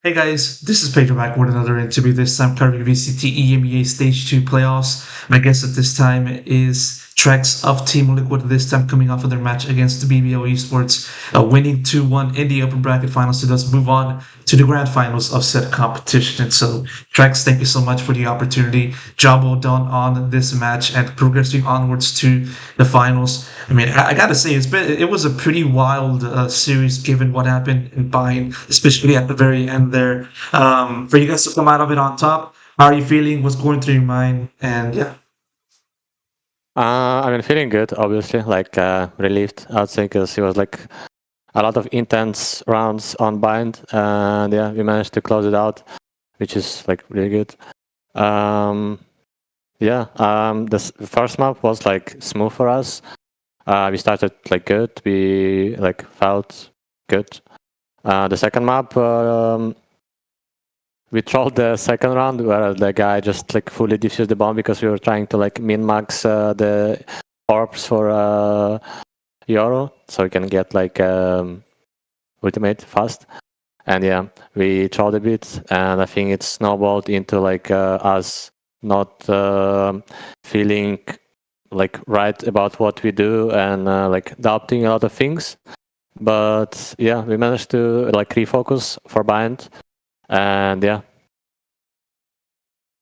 Hey guys, this is Pedro back with another interview, this time covering VCT EMEA Stage 2 playoffs. My guest at this time is trexx of Team Liquid, this time coming off of their match against the BBL Esports, winning 2-1 in the upper bracket finals to thus move on to the grand finals of said competition. And so, trexx, thank you so much for the opportunity. Job well done on this match and progressing onwards to the finals. I mean, I gotta say, it was a pretty wild series given what happened in Bayern, especially at the very end there. For you guys to come out of it on top, how are you feeling? What's going through your mind? And yeah. I mean, feeling good, obviously, like relieved, I'd say, because it was like a lot of intense rounds on bind, and yeah, we managed to close it out, which is like really good. The first map was like smooth for us. We started like good, we like felt good. The second map, we trolled the second round where the guy just like fully defused the bomb because we were trying to like min-max the orbs for Euro, so we can get like ultimate fast. And yeah, we trolled a bit, and I think it snowballed into like us not feeling like right about what we do and like doubting a lot of things. But yeah, we managed to like refocus for bind, and yeah.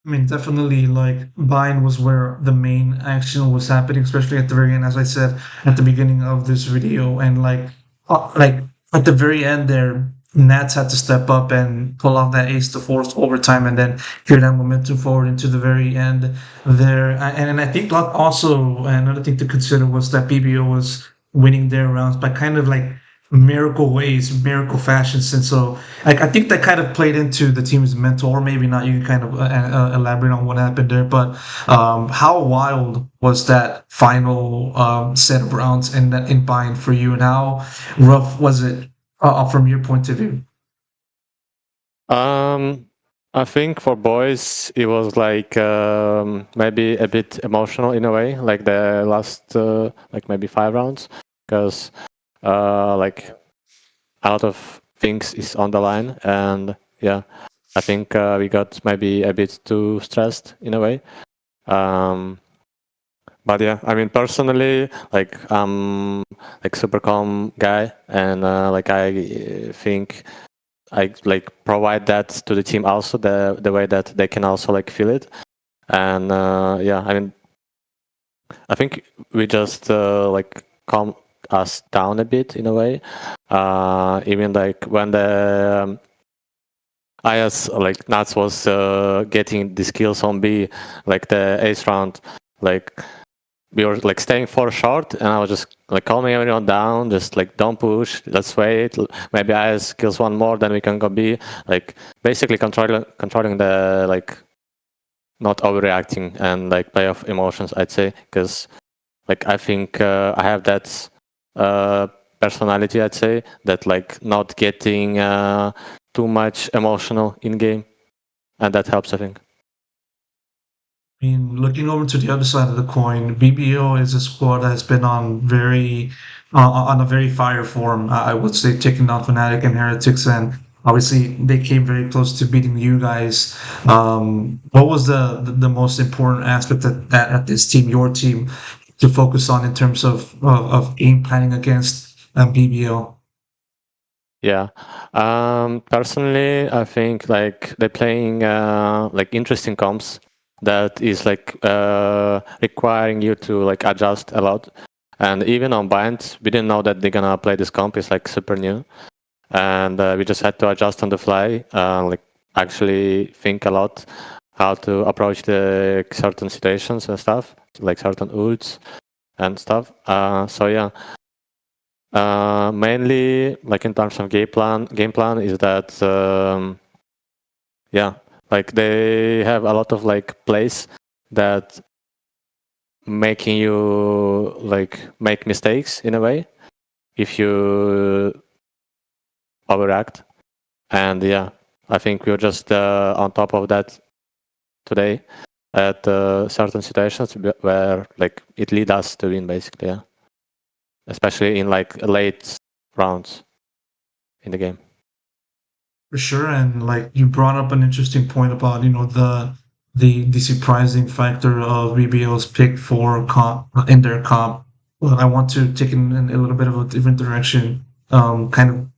I mean, definitely, like, Bayern was where the main action was happening, especially at the very end, as I said at the beginning of this video. And, like at the very end there, Nats had to step up and pull off that ace to force overtime and then carry that momentum forward into the very end there. And I think like, also another thing to consider was that BBO was winning their rounds by kind of like miracle ways, miracle fashions. And so I think that kind of played into the team's mental, or maybe not. You can kind of elaborate on what happened there. But how wild was that final set of rounds in Bayern for you, and how rough was it from your point of view? I think for boys it was like maybe a bit emotional in a way, like the last like maybe 5 rounds, because like a lot of things is on the line, and yeah, I think we got maybe a bit too stressed in a way. But yeah, I mean personally, like I'm like super calm guy, and like I think I like provide that to the team also, the way that they can also like feel it. And yeah, I mean, I think we just like calm us down a bit in a way. Even like when the IS like Nats was getting the skills on B, like the ace round, like we were like staying for short, and I was just like calming everyone down, just like don't push, let's wait, maybe IS kills one more, then we can go B, like basically controlling the like not overreacting and like play of emotions, I'd say, because like I think I have that personality, I'd say, that like not getting too much emotional in game, and that helps, I think. I mean, looking over to the other side of the coin, BBO is a squad that has been on a very fire form. I would say taking down Fnatic and Heretics, and obviously they came very close to beating you guys. What was the most important aspect that at this team, your team, to focus on in terms of game planning against BBO? Yeah. Personally, I think like they're playing like interesting comps that is like requiring you to like adjust a lot. And even on bind, we didn't know that they're gonna play this comp. It's like super new, and we just had to adjust on the fly. Like actually think a lot how to approach the certain situations and stuff, like certain ults and stuff. So yeah. Mainly, like in terms of game plan is that yeah, like they have a lot of like plays that making you like make mistakes in a way if you overact. And yeah, I think we're just on top of that today at certain situations where like it lead us to win basically. Yeah, especially in like late rounds in the game. For sure, and like you brought up an interesting point about the surprising factor of BBL's pick for comp in their comp. Well, I want to take it in a little bit of a different direction. Kind of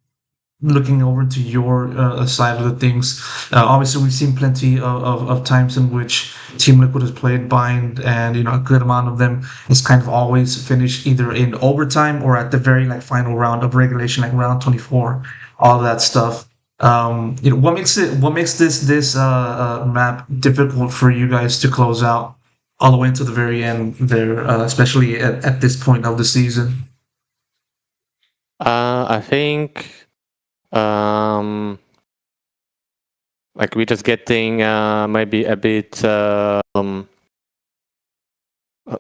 looking over to your side of the things. Obviously, we've seen plenty of times in which Team Liquid has played Bind, and a good amount of them is kind of always finished either in overtime or at the very like final round of regulation, like round 24, all that stuff. What makes this map difficult for you guys to close out all the way to the very end there, especially at this point of the season? I think like we're just getting maybe a bit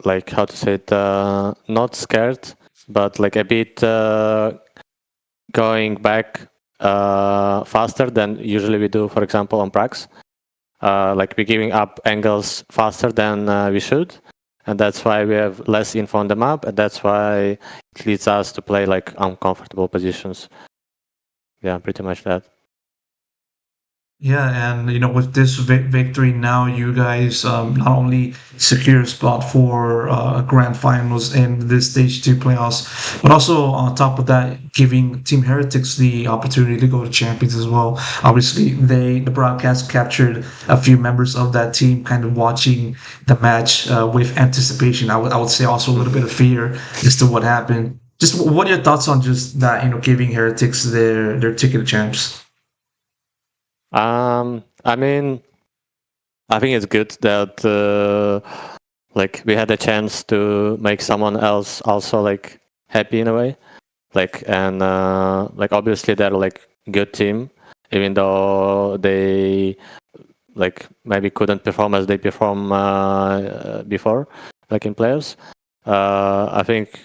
like how to say it, not scared, but like a bit going back faster than usually we do, for example, on Prax. Like we're giving up angles faster than we should, and that's why we have less info on the map, and that's why it leads us to play like uncomfortable positions. Yeah, pretty much that. Yeah, and with this victory now, you guys not only secure a spot for grand finals in this stage two playoffs, but also on top of that, giving Team Heretics the opportunity to go to champions as well. Obviously, the broadcast captured a few members of that team, kind of watching the match with anticipation. I would say also a little bit of fear as to what happened. Just what are your thoughts on just that? Giving Heretics their ticket to champs. I mean, I think it's good that like we had a chance to make someone else also like happy in a way. Like and like obviously they're like good team, even though they like maybe couldn't perform as they perform before, like in playoffs. I think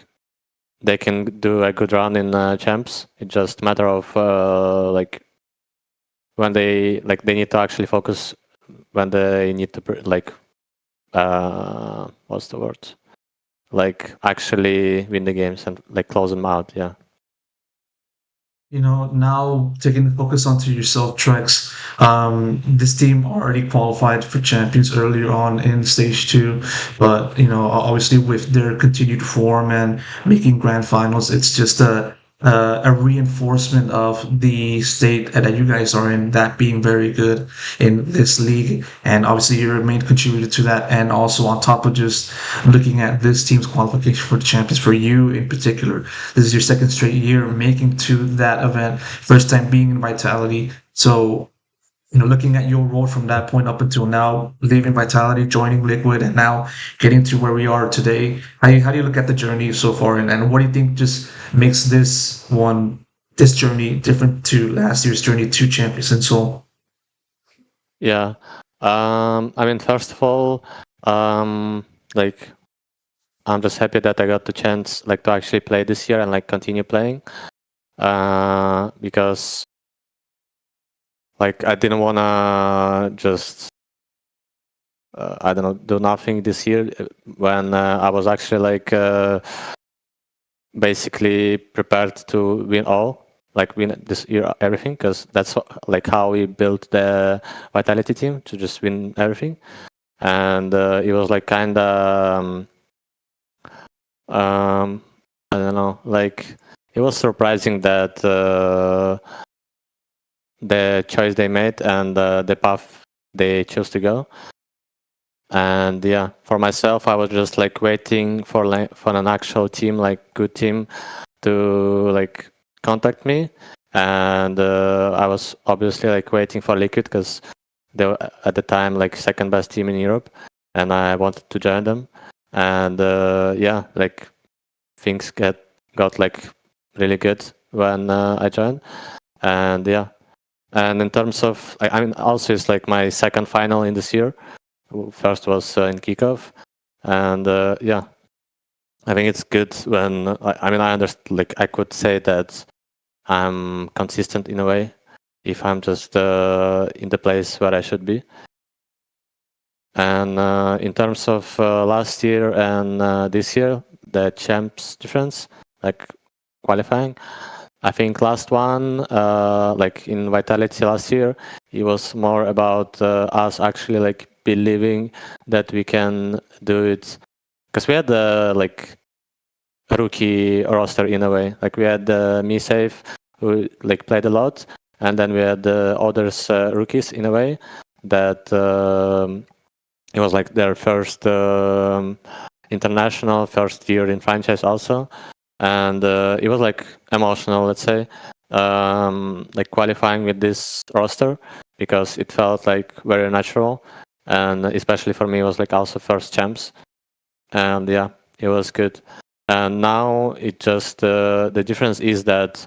they can do a good run in champs. It's just a matter of like when they need to actually focus, when they need to like what's the word, like actually win the games and like close them out. Yeah. Now taking the focus onto yourself, Trex. This team already qualified for champions earlier on in stage two, but obviously with their continued form and making grand finals, it's just a reinforcement of the state that you guys are in, that being very good in this league, and obviously you're a main contributor to that. And also on top of just looking at this team's qualification for the champions, for you in particular, this is your second straight year making to that event, first time being in Vitality. So, looking at your role from that point up until now, leaving Vitality, joining Liquid, and now getting to where we are today, how do you look at the journey so far? And what do you think just makes this journey different to last year's journey to Champions and Soul? Yeah. I mean, first of all, like I'm just happy that I got the chance like to actually play this year and like continue playing. Because like I didn't wanna just I don't know, do nothing this year when I was actually like basically prepared to win all, like win this year everything, because that's like how we built the Vitality team, to just win everything. And it was like kind of I don't know, like it was surprising that the choice they made and the path they chose to go. And yeah, for myself, I was just like waiting for an actual team, like good team, to like contact me. And I was obviously like waiting for Liquid because they were at the time like second best team in Europe, and I wanted to join them. And yeah, like things got like really good when I joined. And yeah, and in terms of I mean, also it's like my second final in this year. First was in kickoff, and yeah, I think it's good when I mean I understand, like I could say that I'm consistent in a way if I'm just in the place where I should be. And in terms of last year and this year, the champs difference, like qualifying, I think last one, like in Vitality last year, it was more about us actually like believing that we can do it, because we had the like rookie roster in a way. Like we had me safe who like played a lot, and then we had the others rookies in a way that it was like their first international, first year in franchise also, and it was like emotional, let's say, like qualifying with this roster because it felt like very natural, and especially for me it was like also first champs, and yeah, it was good. And now it just the difference is that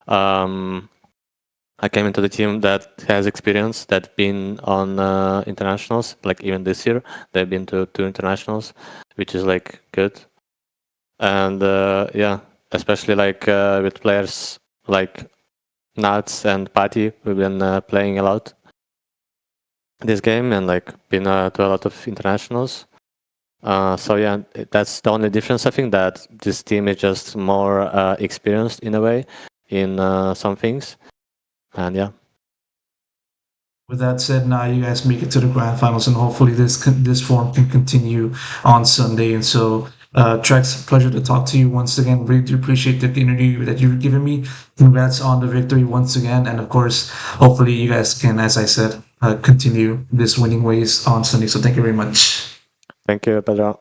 I came into the team that has experience, that been on internationals. Like even this year, they've been to 2 internationals, which is like good. And yeah, especially like with players like Nats and Patty, we've been playing a lot this game and like been to a lot of internationals. So yeah, that's the only difference. I think that this team is just more experienced in a way in some things, and yeah. With that said, now you guys make it to the grand finals, and hopefully this form can continue on Sunday. And so, Trexx, pleasure to talk to you once again. Really do appreciate the interview that you've given me. Congrats on the victory once again, and of course, hopefully you guys can, as I said, continue this winning ways on Sunday. So thank you very much. Thank you, Pedro.